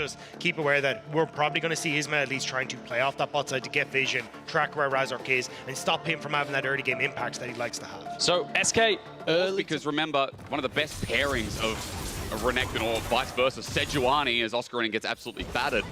just keep aware that we're probably going to see Isma at least trying to play off that bot side to get vision, track where Razork is, and stop him from having that early game impact that he likes to have. So SK early, because remember, one of the best pairings of Renekton or vice versa, Sejuani, as Oscar gets absolutely battered,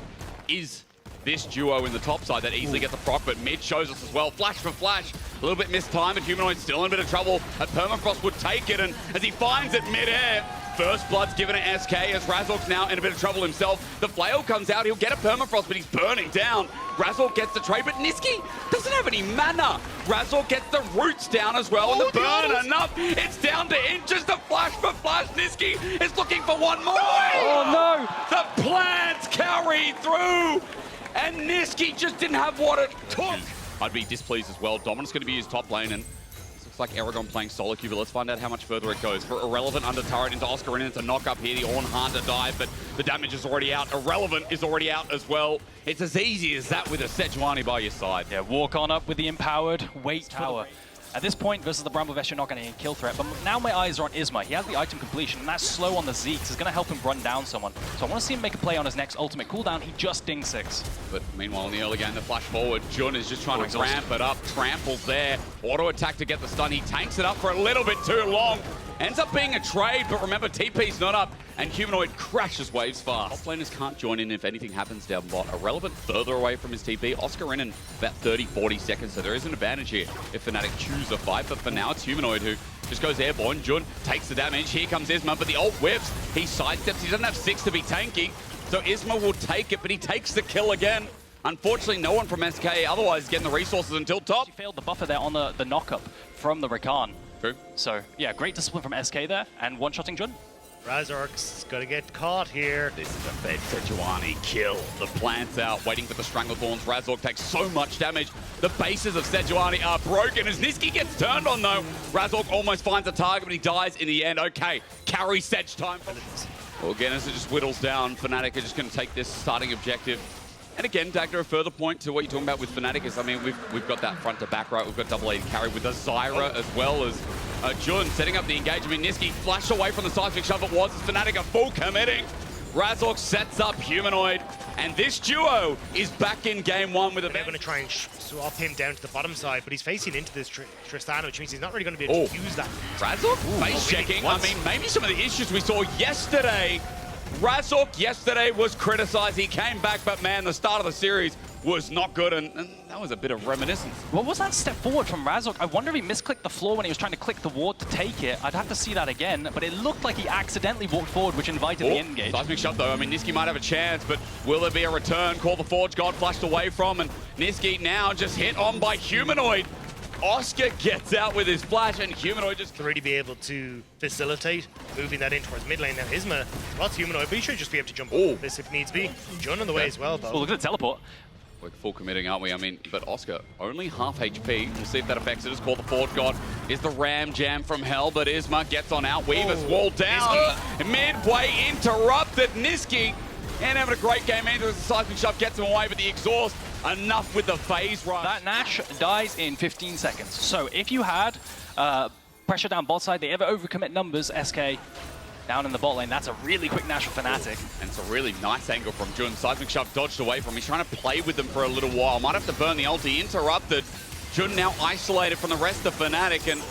is this duo in the top side that easily gets a proc, but mid shows us as well. Flash for flash, a little bit mistimed, and Humanoid still in a bit of trouble. A Permafrost would take it, and as he finds it mid-air, first blood's given to SK as Razork's now in a bit of trouble himself. The flail comes out, he'll get a Permafrost, but he's burning down. Razork gets the trade, but Niski doesn't have any mana. Razork gets the roots down as well, and the burn enough. It's down to inches, the flash for flash. Niski is looking for one more. Oh no! The plants carry through, and Niski just didn't have what it took. I'd be displeased as well. Dominant's going to be his top lane, and looks like Aragon playing solo queue, but let's find out how much further it goes. For Irrelevant under turret into Oscar, and it's a knock up here. The Ornn hard to dive, but the damage is already out. Irrelevant is already out as well. It's as easy as that with a Sejuani by your side. Yeah, walk on up with the empowered wait tower. At this point, versus the Bramble Vest, you're not going to kill threat, but now my eyes are on Isma. He has the item completion, and that slow on the Zeeks is going to help him run down someone. So I want to see him make a play on his next ultimate cooldown. He just ding 6. But meanwhile, in the early game, the flash forward, Jun is just trying to ramp it up. Tramples there. Auto attack to get the stun. He tanks it up for a little bit too long. Ends up being a trade, but remember, TP's not up, and Humanoid crashes waves fast. Top laners can't join in if anything happens down bot. Irrelevant further away from his TP. Oscar in about 30-40 seconds, so there is an advantage here if Fnatic choose a fight, but for now it's Humanoid who just goes airborne. Jun takes the damage. Here comes Isma, but the ult whips. He sidesteps. He doesn't have 6 to be tanky, so Isma will take it, but he takes the kill again. Unfortunately, no one from SK otherwise getting the resources until top. He failed the buffer there on the knock-up from the Rakan. True. So, yeah, great discipline from SK there, and one-shotting Jun. Razork's gonna get caught here. This is a bad Sejuani kill. The plant's out, waiting for the Stranglethorns. Razork takes so much damage. The bases of Sejuani are broken as Niski gets turned on, though. Razork almost finds a target, but he dies in the end. Okay, carry Sej time. Well, again, as it just whittles down, Fnatic are just going to take this starting objective. And again, Dagner, a further point to what you're talking about with Fnatic is, I mean, we've got that front to back, right? We've got double AD carry with a Zyra as well as Jun setting up the engagement. Niski flashed away from the seismic shove it was as Fnatic are full committing. Razork sets up Humanoid, and this duo is back in game 1 with a... They're going to try and swap him down to the bottom side, but he's facing into this Tristana, which means he's not really going to be able to use that. Razork face checking. I mean, maybe some of the issues we saw yesterday. Razork yesterday was criticized. He came back, but man, the start of the series was not good, and that was a bit of reminiscence. What was that step forward from Razork? I wonder if he misclicked the floor when he was trying to click the ward to take it. I'd have to see that again, but it looked like he accidentally walked forward, which invited the engage. Seismic shot though. I mean, Niski might have a chance, but will there be a return? Call the Forge God flashed away from, and Niski now just hit on by Humanoid. Oscar gets out with his flash, and Humanoid just... To really be able to facilitate moving that in towards mid lane. Now Isma, lots Humanoid, but he should just be able to jump over this if needs be. Jun on the way as well, though. Oh, look at the teleport. We're full committing, aren't we? I mean, but Oscar, only half HP. We'll see if that affects it. Just call the Forge God. Is the Ram Jam from hell, but Isma gets on out. Weaver's walled down. Midway interrupted. Niski, and having a great game. Andrews, the seismic shove gets him away, but the exhaust, enough with the phase rush. That Nash dies in 15 seconds. So if you had pressure down bot side, they ever overcommit numbers, SK down in the bot lane, that's a really quick Nash for Fnatic. And it's a really nice angle from Jun. Seismic shove dodged away from him. He's trying to play with them for a little while. Might have to burn the ulti. Interrupted. Jun now isolated from the rest of Fnatic, and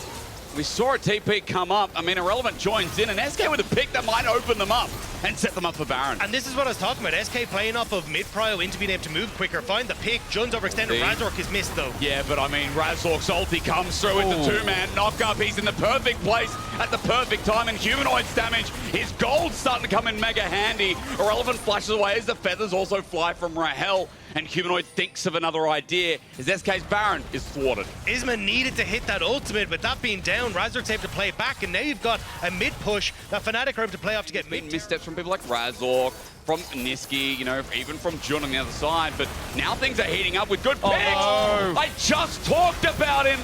we saw a TP come up. I mean, Irrelevant joins in, and SK with a pick that might open them up and set them up for Baron. And this is what I was talking about. SK playing off of mid-prio into being able to move quicker, find the pick. Jun's overextended. Razork is missed, though. Yeah, but I mean, Razork's ulti comes through with the two-man knock-up. He's in the perfect place at the perfect time, and Humanoid's damage, his gold's starting to come in mega handy. Irrelevant flashes away as the feathers also fly from Rahel, and Humanoid thinks of another idea as SK's Baron is thwarted. Isma needed to hit that ultimate, but that being down, Razork's able to play back, and now you've got a mid-push that Fnatic are able to play off to get mid. Missteps from people like Razork, from Niski, you know, even from Jun on the other side, but now things are heating up with good picks. I just talked about him.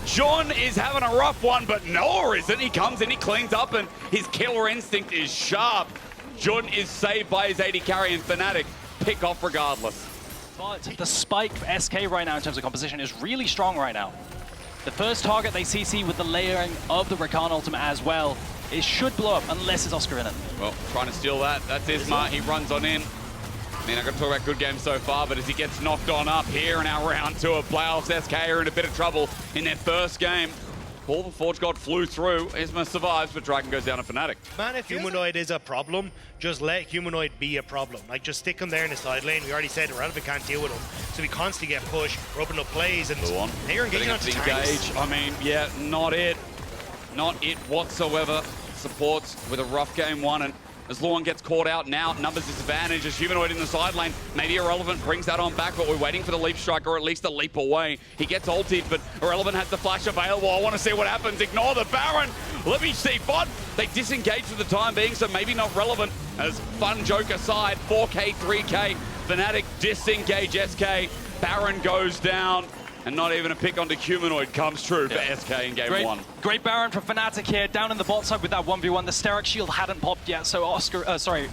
Jun is having a rough one, but Noah isn't. He comes in, he cleans up, and his killer instinct is sharp. Jun is saved by his AD carry, and Fnatic pick off regardless. But the spike for SK right now in terms of composition is really strong right now. The first target they CC with the layering of the Rakan ultimate as well, it should blow up unless it's Oscar in it. Well, trying to steal that. That's Isma. He runs on in. I mean, I got to talk about good games so far, but as he gets knocked on up here in our round 2 of playoffs, SK are in a bit of trouble in their first game. Paul the Forge God flew through. Isma survives, but Dragon goes down to Fnatic. Man, if Humanoid is a problem, just let Humanoid be a problem. Like, just stick him there in the side lane. We already said Irrelevant can't deal with him. So we constantly get pushed. We're opening up plays, and Go on. now you're engaging onto tanks. I mean, yeah, not it. Not it whatsoever. Supports with a rough game 1, and as Luan gets caught out now, numbers disadvantage as Humanoid in the side lane. Maybe Irrelevant brings that on back, but we're waiting for the leap strike, or at least a leap away. He gets ulted, but Irrelevant has the flash available. I want to see what happens. Ignore the Baron. Let me see bot. They disengage for the time being, so maybe not relevant. As fun joke aside, 4K, 3K, Fnatic disengage SK. Baron goes down. And not even a pick onto Humanoid comes true for SK in game 1. Great Baron from Fnatic here, down in the bot side with that 1v1. The Steric shield hadn't popped yet, so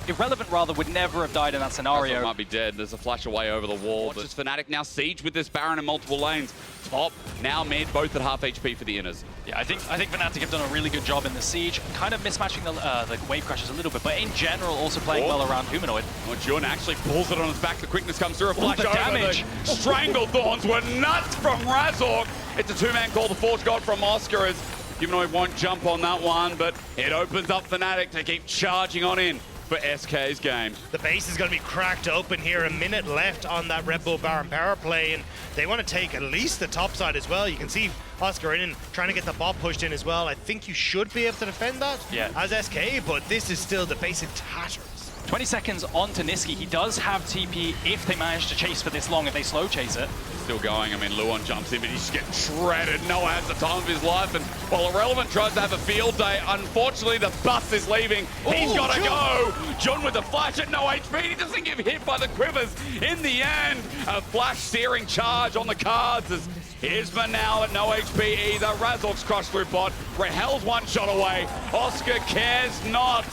Irrelevant rather would never have died in that scenario. Might be dead. There's a flash away over the wall. Watch this Fnatic now siege with this Baron in multiple lanes. Top, now mid, both at half HP for the inners. Yeah, I think Fnatic have done a really good job in the siege, kind of mismatching the wave crashes a little bit, but in general also playing well around Humanoid. Well, Jun actually pulls it on his back. The quickness comes through. A flash the over. Damage. The Strangle Thorns were nuts from Razork. It's a 2-man call. The Forge God from Oscar as Humanoid won't jump on that one, but it opens up Fnatic to keep charging on in for SK's game. The base is going to be cracked open here. A minute left on that Red Bull Baron power play, and they want to take at least the top side as well. You can see Oscar in trying to get the bot pushed in as well. I think you should be able to defend that as SK, but this is still the base in tatters. 20 seconds on to Niski. He does have TP if they manage to chase for this long, if they slow chase it. Still going. I mean, Luan jumps in, but he's just getting shredded. Noah has the time of his life, and while Irrelevant tries to have a field day, unfortunately the bus is leaving. He's got to go. Jun with the flash at no HP. He doesn't get hit by the quivers. In the end, a flash searing charge on the cards as Isma now at no HP either. Razork's crushed through bot. Rahel's one shot away. Oscar cares not.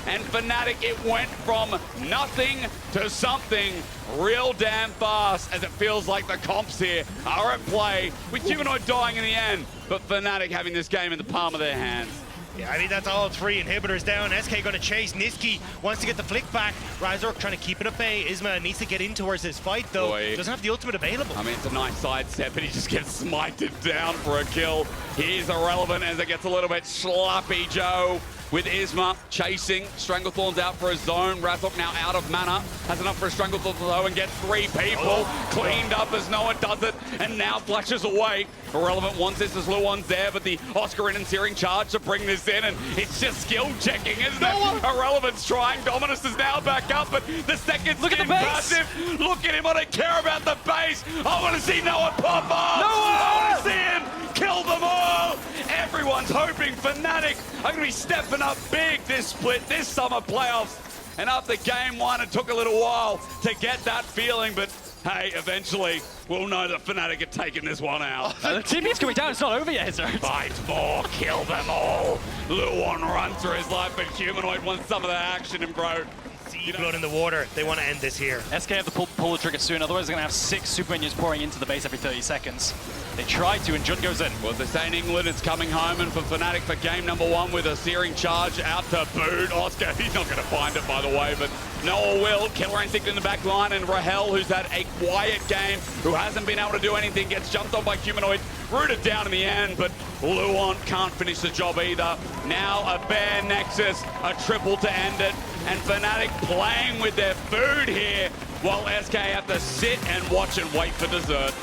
And Fnatic, it went from nothing to something real damn fast, as it feels like the comps here are at play, with Humanoid dying in the end, but Fnatic having this game in the palm of their hands. Yeah, I mean, that's all 3 inhibitors down. SK going to chase. Niski wants to get the flick back. Razork trying to keep it at bay. Isma needs to get in towards this fight, though. Doesn't have the ultimate available. I mean, it's a nice side step, but he just gets smited down for a kill. Here's Irrelevant as it gets a little bit sloppy, Joe. With Isma chasing, Stranglethorn's out for a zone. Razork now out of mana, has enough for a Stranglethorn though, and gets 3 people cleaned up as Noah does it, and now flashes away. Irrelevant wants this as Luan's there, but the Oscar and searing charge to bring this in, and it's just skill checking, isn't it? Irrelevant's trying. Dominus is now back up, but the second Look at the base. passive. Look at him. I don't care about the base. I want to see Noah pop off. Noah! I want to see him kill them all. Everyone's hoping Fnatic are going to be stepping up big this split, this summer playoffs. And after game 1, it took a little while to get that feeling, but hey, eventually we'll know that Fnatic had taken this one out. The TP's coming down, it's not over yet, sir. Fight more, kill them all. Luan runs for his life, but Humanoid wants some of that action, and bro, See blood in the water. They want to end this here. SK have to pull the trigger soon, otherwise they're going to have 6 super minions pouring into the base every 30 seconds. They try to, and Jun goes in. Well, they say in England it's coming home, and for Fnatic for game number 1 with a searing charge out to boot. Oscar, he's not going to find it, by the way, but Noah will. Killer Instinct in the back line, and Rahel, who's had a quiet game, who hasn't been able to do anything, gets jumped on by Humanoid, rooted down in the end, but Luan can't finish the job either. Now a bare Nexus, a triple to end it, and Fnatic playing with their food here, while SK have to sit and watch and wait for dessert.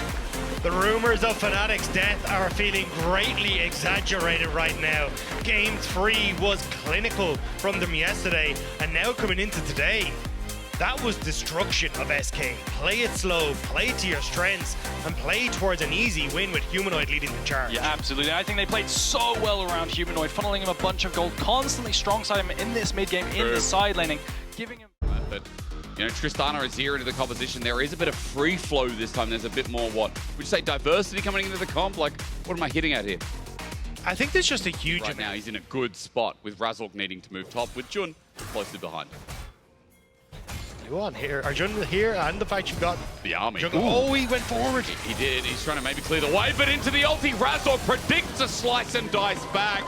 The rumors of Fnatic's death are feeling greatly exaggerated right now. Game 3 was clinical from them yesterday, and now coming into today, that was destruction of SK. Play it slow, play to your strengths, and play towards an easy win with Humanoid leading the charge. Yeah, absolutely. I think they played so well around Humanoid, funneling him a bunch of gold, constantly strong side him in this mid game, in the side laning, giving him... But, you know, Tristana is here into the composition. There is a bit of free flow this time. There's a bit more, what would you say, diversity coming into the comp? Like, what am I hitting at here? I think there's just a huge Right now, he's in a good spot with Razork needing to move top, with Jun closely behind. Go on here, Arjun here, and the fact you've got The army. Oh, he went forward. He did. He's trying to maybe clear the way, but into the ulti. Razork predicts a slice and dice back.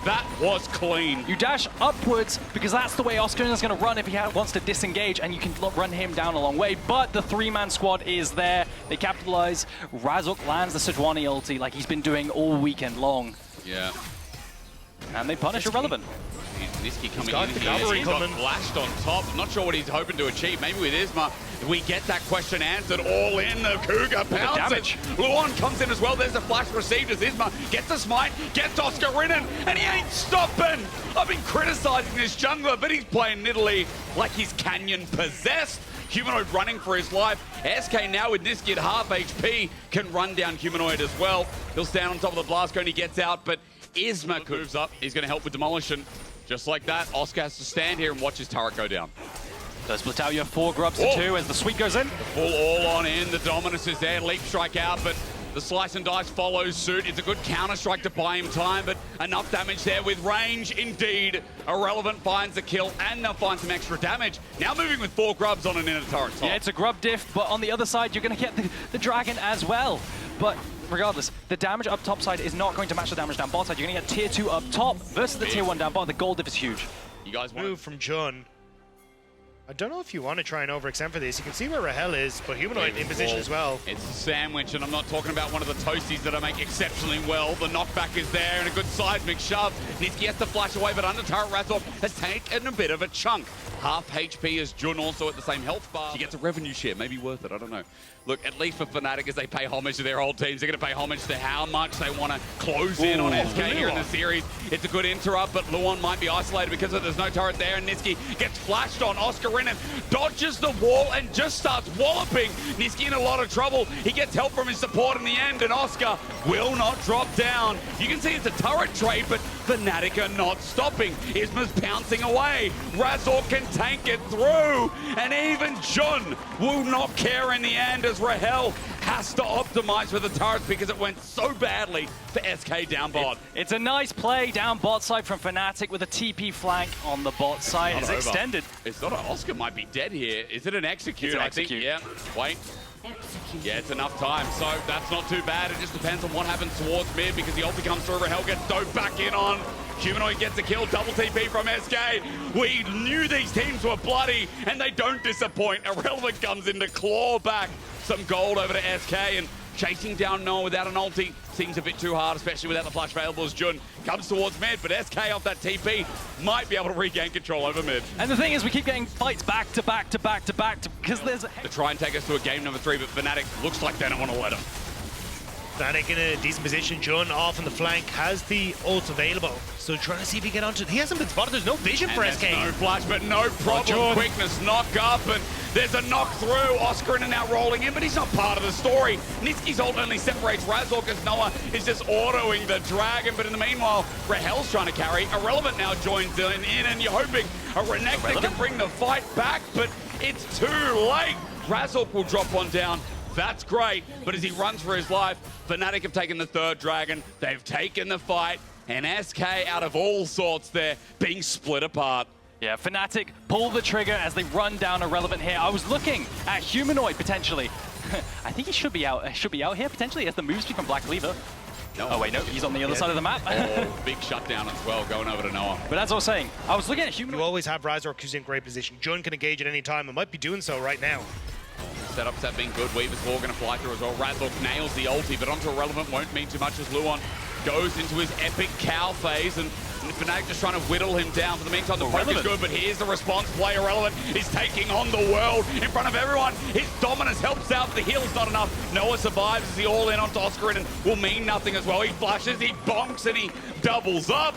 That was clean. You dash upwards because that's the way Oscar is going to run if he wants to disengage, and you can run him down a long way. But the three-man squad is there. They capitalize. Razork lands the Sejuani ulti like he's been doing all weekend long. Yeah. And they punish Irrelevant. Niski coming got in the here. cavalry He's got coming. flashed on top. I'm not sure what he's hoping to achieve. Maybe with Isma, we get that question answered. All in, the Cougar pounces. Luan comes in as well. There's a flash received as Isma gets the smite, gets Oscar Rinnan, and he ain't stopping. I've been criticizing this jungler, but he's playing Nidalee like he's Canyon possessed. Humanoid running for his life. SK now with Niski at half HP can run down Humanoid as well. He'll stand on top of the blast cone. He gets out, but Isma moves up. He's going to help with demolition. Just like that, Oscar has to stand here and watch his turret go down. So split out, you have 4 grubs to 2 as the sweep goes in. Full all on in, the Dominus is there, leap strike out, but the slice and dice follows suit. It's a good counter strike to buy him time, but enough damage there with range indeed. Irrelevant finds the kill and now finds some extra damage. Now moving with 4 grubs on an inner turret top. Yeah, it's a grub diff, but on the other side, you're going to get the dragon as well. But regardless, the damage up top side is not going to match the damage down bot side. You're going to get tier 2 up top versus the tier 1 down bot. The gold diff is huge. You guys Move from Jun. I don't know if you want to try and overextend for this. You can see where Rahel is, but Humanoid in position as well. It's a sandwich, and I'm not talking about one of the toasties that I make exceptionally well. The knockback is there, and a good seismic shove. Niski has to flash away, but under turret, Razork has taken a bit of a chunk. Half HP as Jun, also at the same health bar. She gets a revenue share, maybe worth it, I don't know. Look, at least for Fnatic, as they pay homage to their old teams, they're going to pay homage to how much they want to close in on SK here in the series. It's a good interrupt, but Luan might be isolated because there's no turret there, and Niski gets flashed on. Oscar Rinnan dodges the wall and just starts walloping. Niski in a lot of trouble. He gets help from his support in the end, and Oscar will not drop down. You can see it's a turret trade, but Fnatic are not stopping. Isma's pouncing away. Razork can tank it through, and even Jun will not care in the end as Rahel has to optimize for the turrets because it went so badly for SK down bot. It's a nice play down bot side from Fnatic with a TP flank on the bot side. It's extended. It's not an Oscar might be dead here. Is it an execute? It's an I execute. think, yeah. Wait. Yeah, it's enough time, so that's not too bad. It just depends on what happens towards mid because the ulti comes through. Rahel gets dove back in on. Humanoid gets a kill, double TP from SK. We knew these teams were bloody, and they don't disappoint. Irrelevant comes in to claw back some gold over to SK, and chasing down Noah without an ulti seems a bit too hard, especially without the flash available as Jun comes towards mid, but SK off that TP might be able to regain control over mid. And the thing is, we keep getting fights back to back to back to back because there's a... To try and take us to a game number 3, but Fnatic looks like they don't want to let him. Fnatic in a decent position. Jun off on the flank, has the ult available. So trying to see if he can get onto it. He hasn't been spotted. There's no vision for SK. No flash, but no problem. Quickness knock up, and there's a knock through. Oscar in and out rolling in, but he's not part of the story. Niski's ult only separates Razork as Noah is just autoing the dragon, but in the meanwhile, Rahel's trying to carry. Irrelevant now joins in, and you're hoping a Renekton can bring the fight back, but it's too late. Razork will drop one down. That's great, but as he runs for his life, Fnatic have taken the 3rd dragon, they've taken the fight, and SK out of all sorts there, being split apart. Yeah, Fnatic pull the trigger as they run down Irrelevant here. I was looking at Humanoid potentially. I think he should be out here potentially as the move speed from Black Cleaver. No. Oh wait, no, he's on the other side of the map. Oh, big shutdown as well, going over to Noah. But as I was saying, I was looking at Humanoid. You always have Razork who's in great position. Jun can engage at any time and might be doing so right now. Setups have been good. Weaver's Wall going to fly through as well. Razork nails the ulti, but onto Irrelevant won't mean too much as Luan goes into his epic cow phase, and Fnatic just trying to whittle him down. For the meantime, the poke is good, but here's the response play. Irrelevant is taking on the world in front of everyone. His dominance helps out, but the heal's not enough. Noah survives as he all in onto Oscar, and will mean nothing as well. He flashes, he bonks, and he doubles up.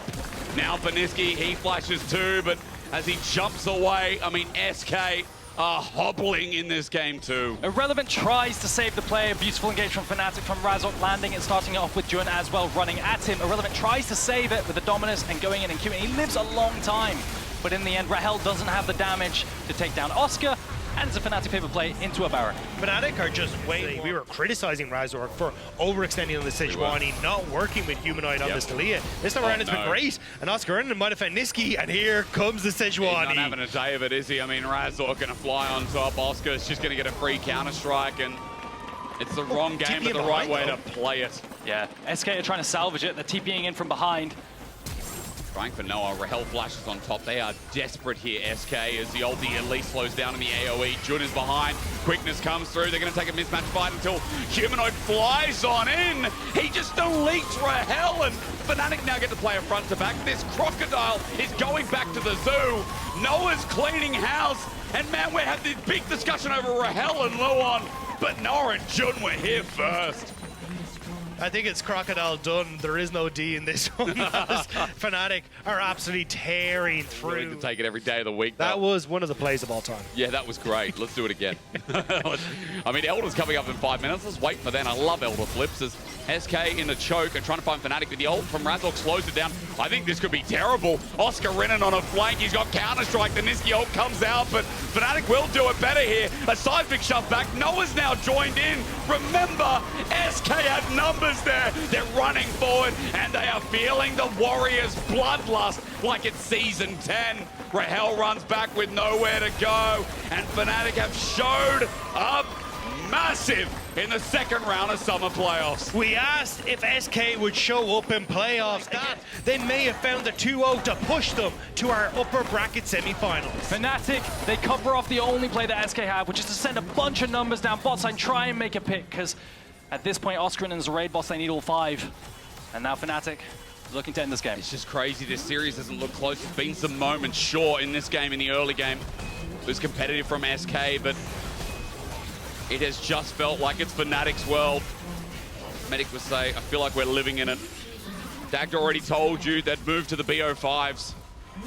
Now for Niski, he flashes too, but as he jumps away, I mean, SK are hobbling in this game too. Irrelevant tries to save the play. A beautiful engage from Fnatic from Razork landing and starting it off with Jun as well running at him. Irrelevant tries to save it with the Dominus and going in and queuing. He lives a long time, but in the end, Rahel doesn't have the damage to take down Oscar, and it's a Fnatic paper play into a Baron. Fnatic are just waiting. We were criticizing Razork for overextending on the Sejuani, not working with Humanoid on this Talia. This time around it's been great, and Oscar Rinnan might have found Niski, and here comes the Sejuani. He's not having a day of it, is he? I mean, Razork going to fly on top. Oscar's just going to get a free counter-strike, and it's the wrong game, but the right way to play it. Yeah, SK are trying to salvage it. They're TPing in from behind. Trying for Noah. Rahel flashes on top. They are desperate here, SK, as the ulti at least slows down in the AoE. Jun is behind. Quickness comes through. They're going to take a mismatch fight until Humanoid flies on in. He just deletes Rahel, and Fnatic now get to play a front to back. This Crocodile is going back to the zoo. Noah's cleaning house. And man, we had this big discussion over Rahel and Luon, but Noah and Jun were here first. I think it's Crocodile done. There is no D in this one. Fnatic are absolutely tearing through. We need to take it every day of the week, though. That was one of the plays of all time. Yeah, that was great. Let's do it again. I mean, Elder's coming up in 5 minutes. Let's wait for that. I love Elder flips as SK in the choke and trying to find Fnatic with the ult from Razork slows it down. I think this could be terrible. Oscar Renan on a flank. He's got Counter-Strike. The Niski ult comes out, but Fnatic will do it better here. A seismic shove back. Noah's now joined in. Remember, SK had numbers there. They're running forward, and they are feeling the Warriors' bloodlust like it's Season 10. Rahel runs back with nowhere to go, and Fnatic have showed up massive in the second round of summer playoffs. We asked if SK would show up in playoffs. They may have found a 2-0 to push them to our upper bracket semi-finals. Fnatic, they cover off the only play that SK have, which is to send a bunch of numbers down bot side, try and make a pick, because at this point, Oscar and Raid boss, they need all 5. And now Fnatic looking to end this game. It's just crazy. This series doesn't look close. There's been some moments, sure, in this game, in the early game. It was competitive from SK, but it has just felt like it's Fnatic's world. Medic would say, I feel like we're living in it. Dagda already told you they'd move to the BO5s.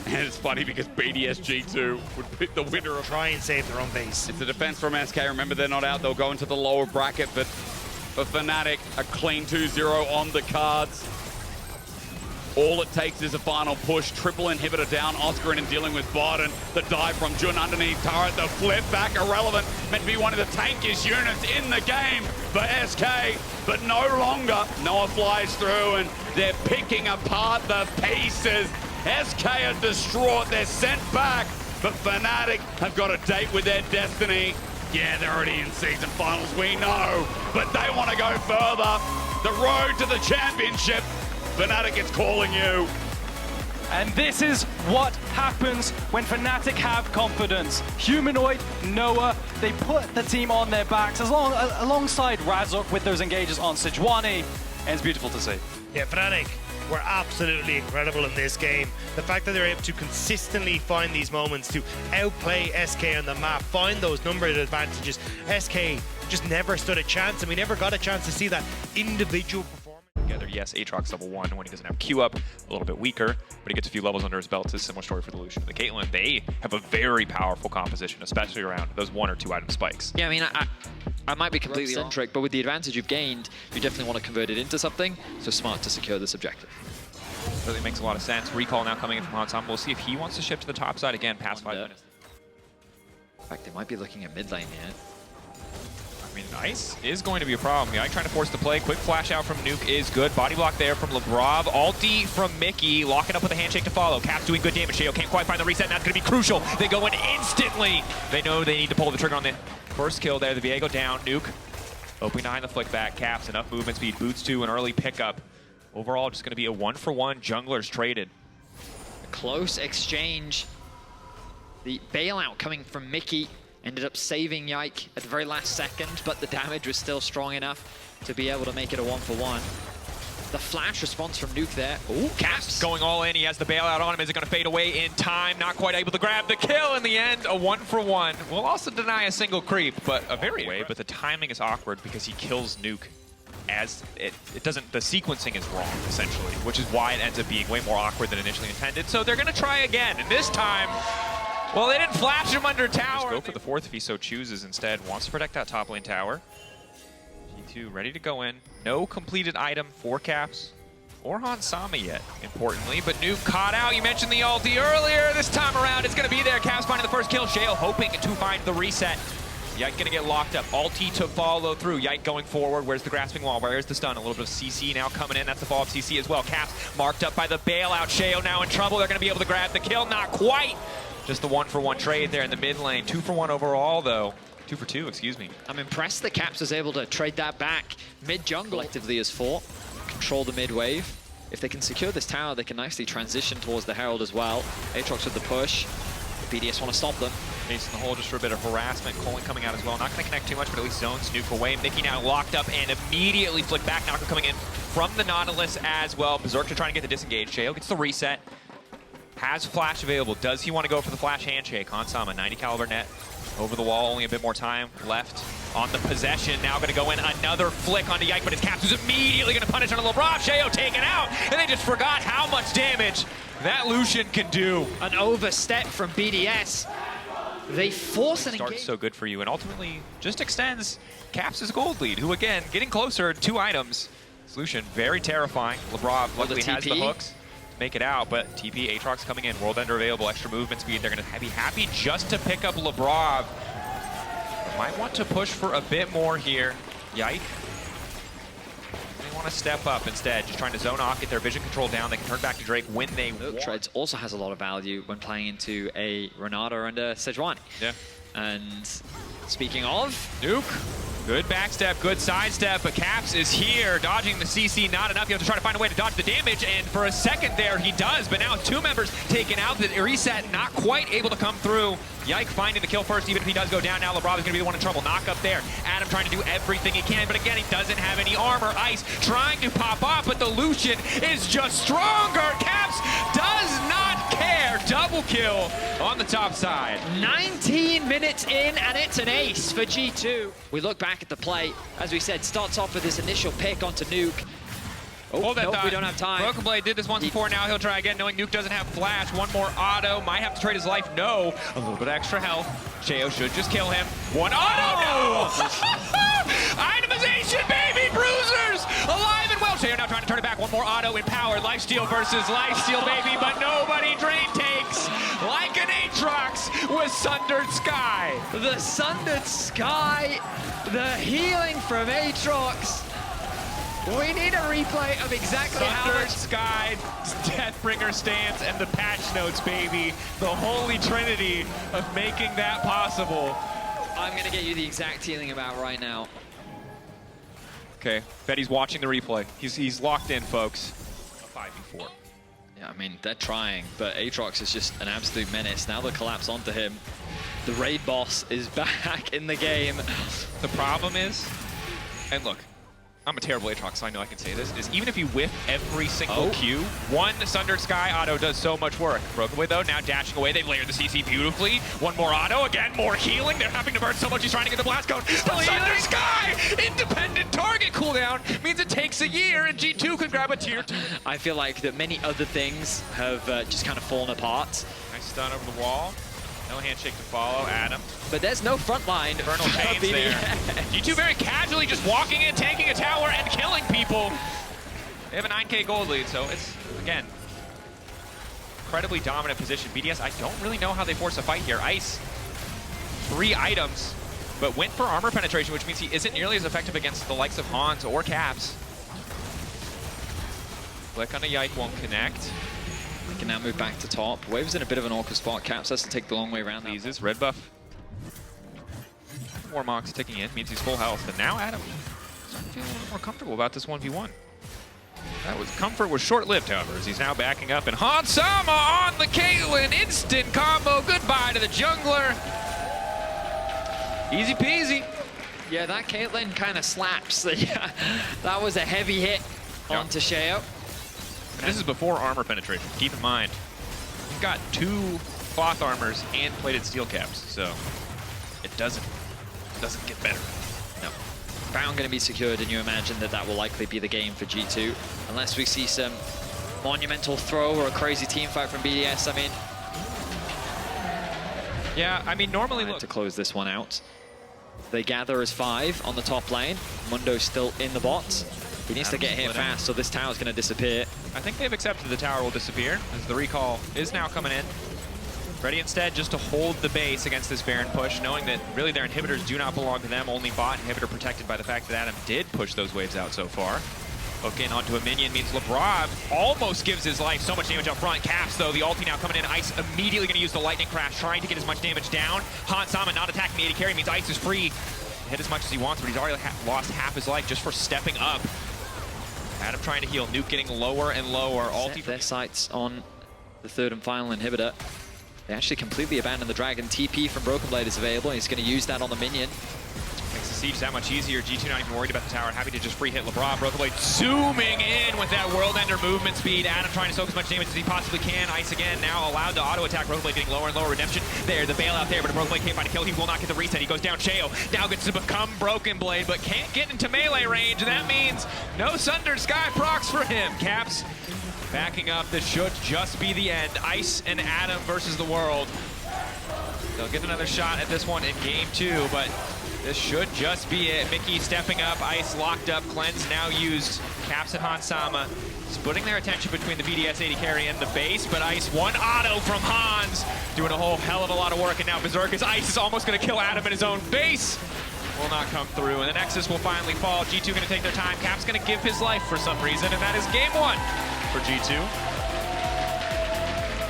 And it's funny because BDS G2 would pick the winner of... Try and save their own base. It's a defense from SK. Remember, they're not out. They'll go into the lower bracket, but for Fnatic, a clean 2-0 on the cards. All it takes is a final push. Triple inhibitor down. Oscar and dealing with bot, and the dive from Jun underneath turret. The flip back irrelevant. Meant to be one of the tankiest units in the game for SK, but no longer. Noah flies through, and they're picking apart the pieces. SK are distraught. They're sent back, but Fnatic have got a date with their destiny. Yeah, they're already in season finals, we know, but they want to go further. The road to the championship. Fnatic is calling you. And this is what happens when Fnatic have confidence. Humanoid, Noah, they put the team on their backs alongside Razork with those engages on Sejuani, and it's beautiful to see. Yeah, Fnatic were absolutely incredible in this game. The fact that they're able to consistently find these moments to outplay SK on the map, find those number advantages. SK just never stood a chance, and we never got a chance to see that individual performance. Together. Yes, Aatrox level 1 when he doesn't have Q up, a little bit weaker, but he gets a few levels under his belt. It's a similar story for the Lucian and the Caitlyn. They have a very powerful composition, especially around those 1 or 2 item spikes. Yeah, I mean, I might be completely centric, but with the advantage you've gained, you definitely want to convert it into something, so smart to secure this objective. Really makes a lot of sense. Recall now coming in from Hansam. We'll see if he wants to shift to the top side again past 5 minutes. In fact, they might be looking at mid lane here. I mean, ice is going to be a problem. Yike trying to force the play. Quick flash out from Nuke is good. Body block there from Lebrov. Ulti from Mickey. Locking up with a handshake to follow. Caps doing good damage. Sheo can't quite find the reset, and that's going to be crucial. They go in instantly. They know they need to pull the trigger on the first kill there. The Viego down. Nuke opening behind the flick back. Caps enough movement speed. Boots to an early pickup. Overall, just going to be a 1-for-1 junglers traded. A close exchange. The bailout coming from Mickey ended up saving Yike at the very last second, but the damage was still strong enough to be able to make it a 1-for-1. The flash response from Nuke there. Ooh, Caps going all in. He has the bailout on him. Is it going to fade away in time? Not quite able to grab the kill in the end. A 1-for-1. Will also deny a single creep, but a very way. But the timing is awkward because he kills Nuke as it doesn't. The sequencing is wrong essentially, which is why it ends up being way more awkward than initially intended. So they're going to try again, and this time, well, they didn't flash him under tower. Just go for the 4th if he so chooses instead. Wants to protect that top lane tower. G2 ready to go in. No completed item for Caps or Hansama yet, importantly. But Nuke caught out. You mentioned the ulti earlier. This time around, it's going to be there. Caps finding the first kill. Shale hoping to find the reset. Yike going to get locked up. Ulti to follow through. Yike going forward. Where's the grasping wall? Where's the stun? A little bit of CC now coming in. That's the follow-up CC as well. Caps marked up by the bailout. Sheo now in trouble. They're going to be able to grab the kill. Not quite. Just the 1-for-1 trade there in the mid lane. 2-for-1 overall, though. 2-for-2, excuse me. I'm impressed that Caps was able to trade that back mid-jungle. Collectively as 4. Control the mid wave. if they can secure this tower, they can nicely transition towards the Herald as well. Aatrox with the push. The BDS want to stop them. Facing the hole just for a bit of harassment. Colin coming out as well. Not going to connect too much, but at least zones Nuke away. Mickey now locked up and immediately flicked back. Knocker coming in from the Nautilus as well. Berserker trying to get the disengage. Sheo gets the reset. Has flash available. Does he want to go for the flash handshake? Hansama, 90 caliber net. Over the wall, only a bit more time left on the possession. Now going to go in another flick onto Yike, but his Caps is immediately going to punish on LeBron. Sheo taken out, and they just forgot how much damage that Lucian can do. An overstep from BDS. They force an Starts engage. so good for you, and ultimately just extends Caps' gold lead, who again, getting closer, 2 items. Lucian, very terrifying. LeBron luckily has the hooks. Make it out, but TP, Aatrox coming in, World Ender available, extra movement speed. They're going to be happy just to pick up LeBron. Might want to push for a bit more here. Yike. They want to step up instead, just trying to zone off, get their vision control down. They can turn back to Drake when they want. Treads also has a lot of value when playing into a Renata and a Sejuani. Yeah. And speaking of, Nuke. Good backstep, good sidestep, but Caps is here, dodging the CC, not enough. You have to try to find a way to dodge the damage, and for a second there, he does, but now 2 members taken out. The reset not quite able to come through. Yike finding the kill first, even if he does go down. Now LeBron is going to be the one in trouble. Knock up there. Adam trying to do everything he can, but again, he doesn't have any armor. Ice trying to pop off, but the Lucian is just stronger. Caps does not care. Double kill on the top side. 19 minutes in, and it's an ace for G2. We look back at the play. As we said, starts off with his initial pick onto Nuke. Oh, Hold that nope, thought. we don't have time. Broken Blade did this once before, now he'll try again, knowing Nuke doesn't have flash. One more auto, might have to trade his life, no. A little bit extra health. Sheo should just kill him. One auto, no! Itemization, baby, bruisers! Alive and well. Sheo now trying to turn it back, one more auto in power. Lifesteal versus Lifesteal, baby, but nobody drain takes. Like an Aatrox with Sundered Sky. The Sundered Sky, the healing from Aatrox. We need a replay of exactly how Sundered much... Sky, Deathbringer stance, and the patch notes, baby. The holy trinity of making that possible. I'm going to get you the exact healing about right now. Okay, Betty's watching the replay. He's locked in, folks. A 5v4. Yeah, I mean, they're trying, but Aatrox is just an absolute menace. Now the collapse onto him. The raid boss is back in the game. The problem is, and look, I'm a terrible Aatrox, so I know I can say this, is even if you whiff every single Q, one Sundered Sky auto does so much work. Broken Blade, though, now dashing away. They've layered the CC beautifully. One more auto, again, more healing. They're having to burn so much, he's trying to get the blast cone. But Sundered Sky, independent target cooldown, means it takes a year, and G2 could grab a tier 2. I feel like that many other things have just kind of fallen apart. Nice stun over the wall. No handshake to follow, Adam. But there's no front line. Infernal Chains there. G2 very casually just walking in, tanking a tower, and killing people. They have a 9K gold lead, so it's, again, incredibly dominant position. BDS, I don't really know how they force a fight here. Ice, 3 items, but went for armor penetration, which means he isn't nearly as effective against the likes of Hans or Caps. Flick on a Yike won't connect. We can now move back to top. Wave's in a bit of an awkward spot. Caps has to take the long way around. Pleases, red buff. Warmox ticking in, means he's full health. And now Adam starting to feel a little more comfortable about this 1v1. Comfort was short-lived, however, as he's now backing up. And Hansama on the Caitlyn, instant combo. Goodbye to the jungler. Easy peasy. Yeah, that Caitlyn kind of slaps. Yeah, that was a heavy hit onto Sheo. This is before armor penetration. Keep in mind, you've got 2 cloth armors and plated steel caps, so it doesn't get better. No. Bound going to be secured, and you imagine that that will likely be the game for G2, unless we see some monumental throw or a crazy team fight from BDS. I mean, yeah, I mean, normally look to close this one out. They gather as 5 on the top lane. Mundo's still in the bot. He needs to get here fast, so this tower's going to disappear. I think they've accepted the tower will disappear, as the recall is now coming in. Ready instead just to hold the base against this Baron push, knowing that really their inhibitors do not belong to them, only bot inhibitor protected by the fact that Adam did push those waves out so far. Hook in onto a minion means LeBron almost gives his life. So much damage up front. Caps, though, the ulti now coming in. Ice immediately going to use the lightning crash, trying to get as much damage down. Hansama not attacking the AD carry means Ice is free. Hit as much as he wants, but he's already lost half his life just for stepping up. Adam trying to heal. Nuke getting lower and lower. Set their sights on the third and final inhibitor. They actually completely abandoned the dragon. TP from Broken Blade is available. He's going to use that on the minion. Makes the siege that much easier. G2 not even worried about the tower. Happy to just free hit LeBron. Broken Blade zooming in with that World Ender movement speed. Adam trying to soak as much damage as he possibly can. Ice again, now allowed to auto-attack. Broken Blade getting lower and lower. Redemption there, the bailout there, but Broken Blade can't find a kill. He will not get the reset. He goes down. Sheo now gets to become Broken Blade, but can't get into melee range. That means no Sundered Sky procs for him. Caps backing up. This should just be the end. Ice and Adam versus the world. They'll get another shot at this one in game 2, but this should just be it. Mickey stepping up, Ice locked up, Cleanse now used. Caps and Hansama splitting their attention between the BDS 80 carry and the base, but Ice one auto from Hans, doing a whole hell of a lot of work, and now Berserker's Ice is almost going to kill Adam in his own base. Will not come through, and the Nexus will finally fall. G2 going to take their time. Cap's going to give his life for some reason, and that is game 1 for G2.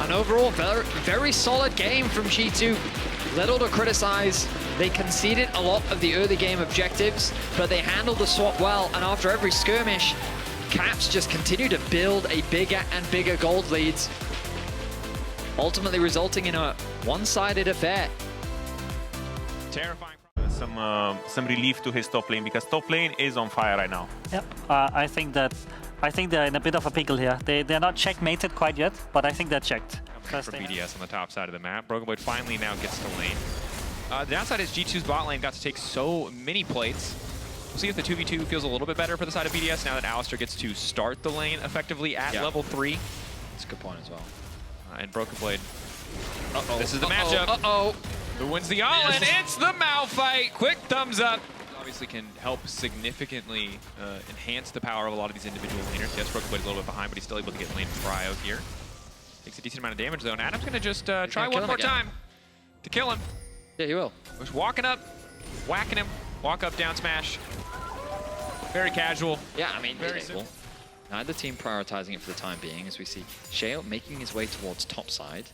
An overall very solid game from G2. Little to criticize. They conceded a lot of the early game objectives, but they handled the swap well, and after every skirmish, Caps just continue to build a bigger and bigger gold leads, ultimately resulting in a one-sided affair. Terrifying. Some relief to his top lane, because top lane is on fire right now. Yep, I think they're in a bit of a pickle here. They're not checkmated quite yet, but I think they're checked. From BDS on the top side of the map. Broken Blade finally now gets to lane. The downside is G2's bot lane got to take so many plates. We'll see if the 2v2 feels a little bit better for the side of BDS now that Alistar gets to start the lane effectively at level 3. That's a good point as well. And Broken Blade. This is the matchup. Who wins the all-in? It's the Malphite. Quick thumbs up. Obviously can help significantly enhance the power of a lot of these individual laners. Yes, Broken Blade's a little bit behind, but he's still able to get lane cryo here. Takes a decent amount of damage though, and Adam's gonna just try one more time to kill him. Yeah, he will. Just walking up, whacking him, walk up, down smash. Very casual. Yeah, I mean, very simple. Neither team prioritizing it for the time being, as we see Sheo making his way towards top side.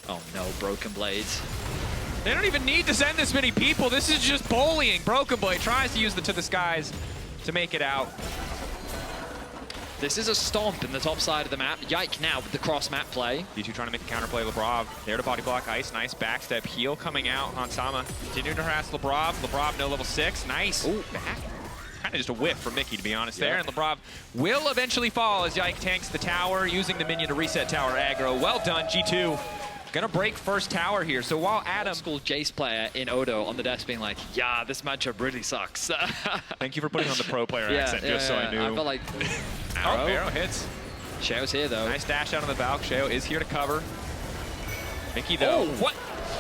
Oh no, Broken Blades. They don't even need to send this many people. This is just bullying. Broken Blade tries to use the To the Skies to make it out. This is a stomp in the top side of the map. Yike now with the cross map play. D2 trying to make a counterplay. Lebrov there to body block Ice. Nice backstep heal coming out. Hansama continuing to harass Lebrov. Lebrov no level 6. Nice. Ooh, back. Kind of just a whiff from Mickey, to be honest, there. And Lebrov will eventually fall as Yike tanks the tower, using the minion to reset tower aggro. Well done, G2. Gonna break first tower here. So while Adam... School Jace player in Odo on the desk being like, yeah, this matchup really sucks. Thank you for putting on the pro player accent, just so I knew. I felt like... Arrow hits. Sheo's here, though. Nice dash out on the Valk. Sheo is here to cover. Mickey, though. Oh, what?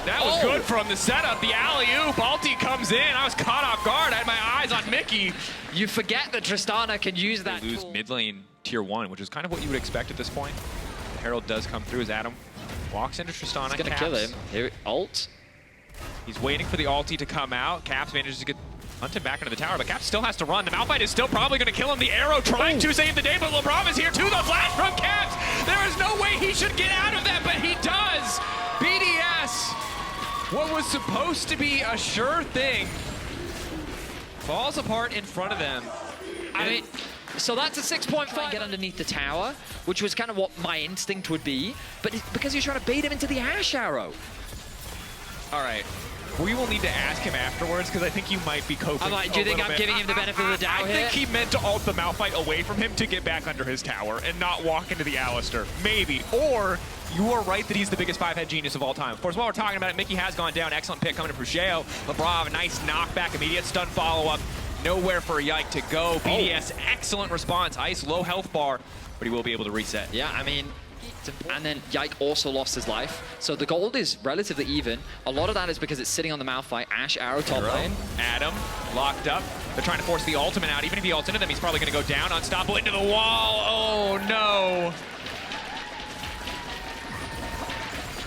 That was good from the setup. The alley-oop. Balti comes in. I was caught off guard. I had my eyes on Mickey. You forget that Tristana can use that. They lose mid lane tier 1, which is kind of what you would expect at this point. The Herald does come through as Adam walks into Tristana. He's gonna kill him. Here, ult. He's waiting for the ulti to come out. Caps manages to get hunted back into the tower, but Caps still has to run. The Malphite is still probably going to kill him. The arrow trying to save the day, but LeBron is here too. The flash from Caps. There is no way he should get out of that, but he does. BDS, what was supposed to be a sure thing, falls apart in front of them. I mean, so that's a 6.5. Get underneath the tower, which was kind of what my instinct would be, but it's because you're trying to bait him into the Ash Arrow. All right. We will need to ask him afterwards, because I think you might be coping. Do you think I'm giving him the benefit of the doubt here? I think he meant to ult the Malphite away from him to get back under his tower and not walk into the Alistar. Maybe. Or you are right that he's the biggest 5-head genius of all time. Of course, while we're talking about it, Mickey has gone down. Excellent pick coming in from Sheo. Lebrov, nice knockback, immediate stun follow-up. Nowhere for Yike to go. BDS, excellent response. Ice, low health bar, but he will be able to reset. Yeah, I mean, and then Yike also lost his life. So the gold is relatively even. A lot of that is because it's sitting on the Malphite. Ash Arrow top lane. Adam locked up. They're trying to force the ultimate out. Even if he ults into them, he's probably going to go down. Unstoppable into the wall. Oh, no.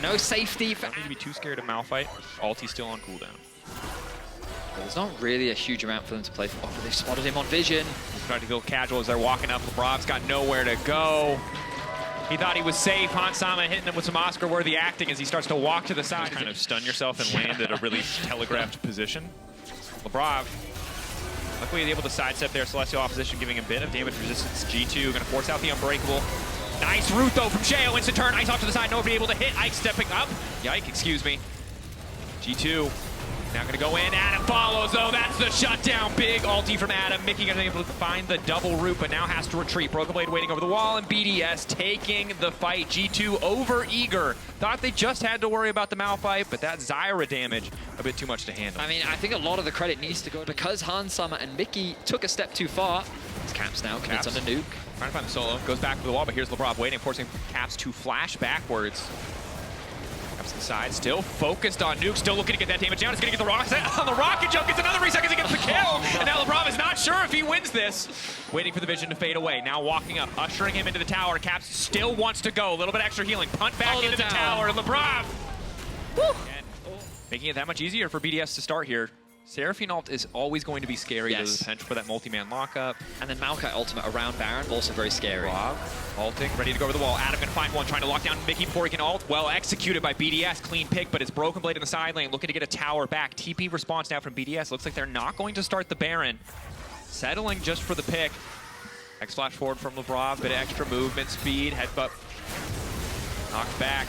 No safety. Don't need to be too scared of Malphite. Ulti's still on cooldown. There's not really a huge amount for them to play for. Oh, but they've spotted him on vision. He's trying to go casual as they're walking up. Lebrov's got nowhere to go. He thought he was safe. Hansama hitting him with some Oscar-worthy acting as he starts to walk to the side. Just kind of stun yourself and land at a really telegraphed position. Lebrov Luckily, he's able to sidestep there. Celestial opposition giving a bit of damage resistance. G2 going to force out the Unbreakable. Nice root, though, from Sheo. Instant turn. Ice off to the side. Nobody able to hit. Ike stepping up. Yike, excuse me. G2 now going to go in. Adam follows, though. That's the shutdown. Big ulti from Adam. Mickey going to be able to find the double root, but now has to retreat. Broken Blade waiting over the wall, and BDS taking the fight. G2 over eager. Thought they just had to worry about the Malphite, but that Zyra damage, a bit too much to handle. I mean, I think a lot of the credit needs to go because Hansama and Mickey took a step too far. It's Caps now, commits on the nuke. Trying to find the solo. Goes back to the wall, but here's Lebrov waiting, forcing Caps to flash backwards. Caps to the side, still focused on nuke, still looking to get that damage down. He's going to get the on the rocket jump, gets another reset because he gets the kill. And now Lebrov is not sure if he wins this. Waiting for the vision to fade away. Now walking up, ushering him into the tower. Caps still wants to go. A little bit extra healing. Punt back into the tower. Lebrov! Making it that much easier for BDS to start here. Seraphine ult is always going to be scary. There's the potential for that multi-man lockup. And then Maokai ultimate around Baron, also very scary. Rob, ulting, ready to go over the wall. Adam gonna find one, trying to lock down Mickey before he can ult. Well executed by BDS, clean pick, but it's Broken Blade in the side lane, looking to get a tower back. TP response now from BDS. Looks like they're not going to start the Baron. Settling just for the pick. X-flash forward from Lebrov, bit of extra movement, speed, headbutt. Knocked back.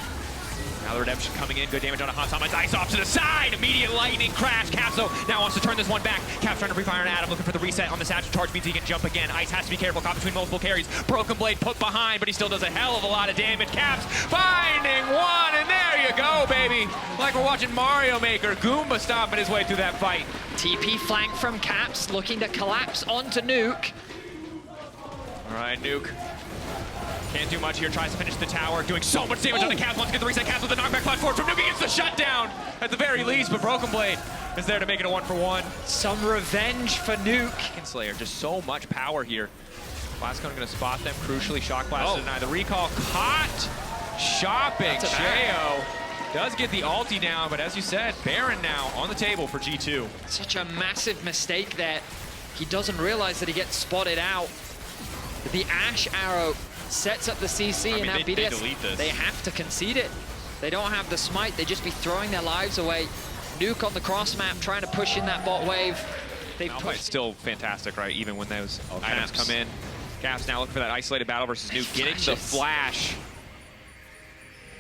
Now the redemption coming in, good damage on a Hansama. It's ice off to the side, immediate lightning crash. Capso now wants to turn this one back. Caps trying to free fire on Adam, looking for the reset on the satchel charge, means he can jump again. Ice has to be careful, caught between multiple carries. Broken Blade put behind, but he still does a hell of a lot of damage. Caps finding one, and there you go, baby. Like we're watching Mario Maker. Goomba stomping his way through that fight. TP flank from Caps, looking to collapse onto Nuke. All right, Nuke. Can't do much here, tries to finish the tower, doing so much damage on the Caps. Wants to get the reset. Caps with the knockback flash forward from Nuke. He gets the shutdown at the very least, but Broken Blade is there to make it a 1-for-1. Some revenge for Nuke. Slayer, just so much power here. Blastcone gonna spot them, crucially shock blast to deny the recall. Caught shopping. Sheo does get the ulti down, but as you said, Baron now on the table for G2. Such a massive mistake there. He doesn't realize that he gets spotted out. The Ash arrow sets up the CC, and now BDS, they have to concede it. They don't have the smite, they just be throwing their lives away. Nuke on the cross map, trying to push in that bot wave. Malphite's still fantastic, right? Even when those items come in. Caps now looking for that isolated battle versus Nuke, getting the flash.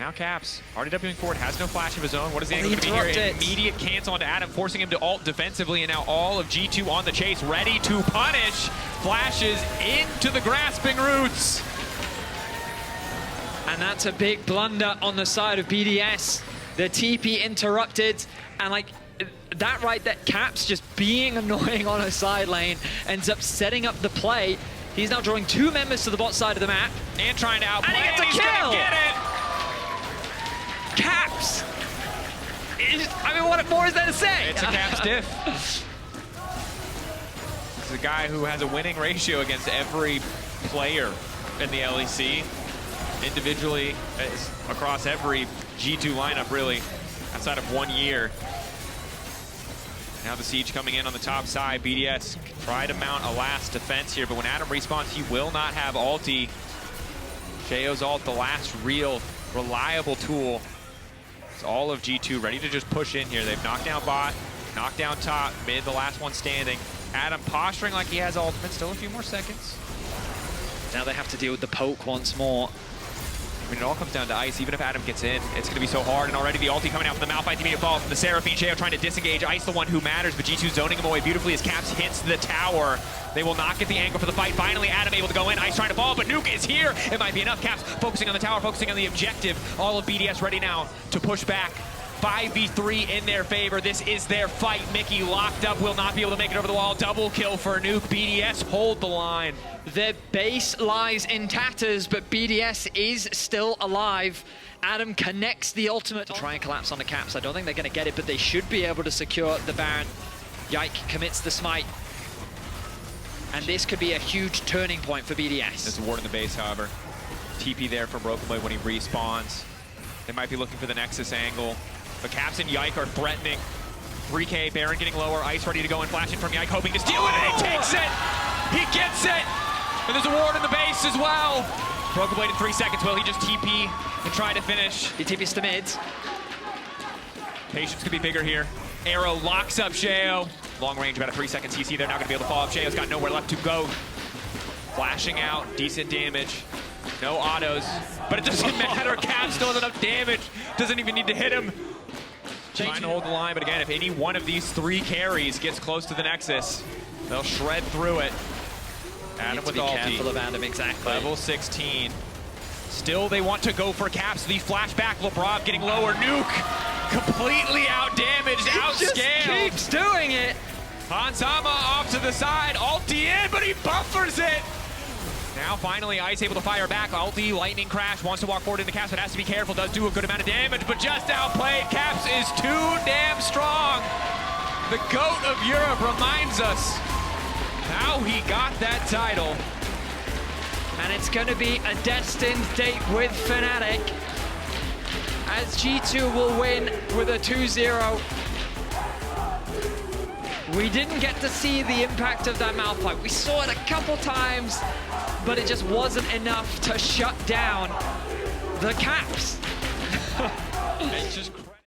Now Caps, already Wing forward, has no flash of his own. What is the angle going to be here? Immediate cancel onto Adam, forcing him to ult defensively, and now all of G2 on the chase, ready to punish. Flashes into the grasping roots. And that's a big blunder on the side of BDS. The TP interrupted, and like that right there, Caps just being annoying on a side lane ends up setting up the play. He's now drawing two members to the bot side of the map. And trying to outplay, and he gets a kill! Get it! Caps! I mean, what more is there to say? It's a Caps diff. This is a guy who has a winning ratio against every player in the LEC. Individually, across every G2 lineup, really, outside of 1 year. Now the siege coming in on the top side. BDS try to mount a last defense here, but when Adam respawns, he will not have ulti. Sheo's ult, the last real reliable tool. It's all of G2 ready to just push in here. They've knocked down bot, knocked down top, mid, the last one standing. Adam posturing like he has ultimate, still a few more seconds. Now they have to deal with the poke once more. I mean, it all comes down to ice. Even if Adam gets in, it's going to be so hard. And already the ulti coming out from the Malphite, the immediate fall from the Seraphine. Sheo trying to disengage. Ice the one who matters, but G2 zoning him away beautifully as Caps hits the tower. They will not get the angle for the fight. Finally, Adam able to go in. Ice trying to fall, but Nuke is here. It might be enough. Caps focusing on the tower, focusing on the objective. All of BDS ready now to push back. 5v3 in their favor. This is their fight. Mickey locked up, will not be able to make it over the wall. Double kill for Nuke. BDS hold the line. Their base lies in tatters, but BDS is still alive. Adam connects the ultimate to try and collapse on the Caps. I don't think they're going to get it, but they should be able to secure the Baron. Yike commits the smite. And this could be a huge turning point for BDS. There's a ward in the base, however. TP there from Broken Blade when he respawns. They might be looking for the Nexus angle. But Caps and Yike are threatening. 3K, Baron getting lower, Ice ready to go and flashing from Yike, hoping to steal it, and he takes it! He gets it! And there's a ward in the base as well! Broken Blade in 3 seconds, will he just TP and try to finish? He TPs to mid. Patience could be bigger here. Arrow locks up Sheo. Long range, about a 3-second CC. They're now going to be able to follow up. Shea's got nowhere left to go. Flashing out, decent damage. No autos, but it doesn't matter. Cap still has enough damage. Doesn't even need to hit him. Trying to hold the line, but again, if any one of these 3 carries gets close to the Nexus, they'll shred through it. Adam with ulti. Careful of Adam, exactly. Level 16. Still, they want to go for caps. The flashback, LeBron getting lower. Nuke completely out-damaged, Just outscaled. keeps doing it. Hansama off to the side, ulti in, but he buffers it. Now finally Ice able to fire back. Ulti, lightning crash, wants to walk forward into Caps, but has to be careful. Does do a good amount of damage, but just outplayed. Caps is too damn strong. The GOAT of Europe reminds us how he got that title. And it's going to be a destined date with Fnatic, as G2 will win with a 2-0. We didn't get to see the impact of that Malphite. We saw it a couple times, but it just wasn't enough to shut down the Caps. It's just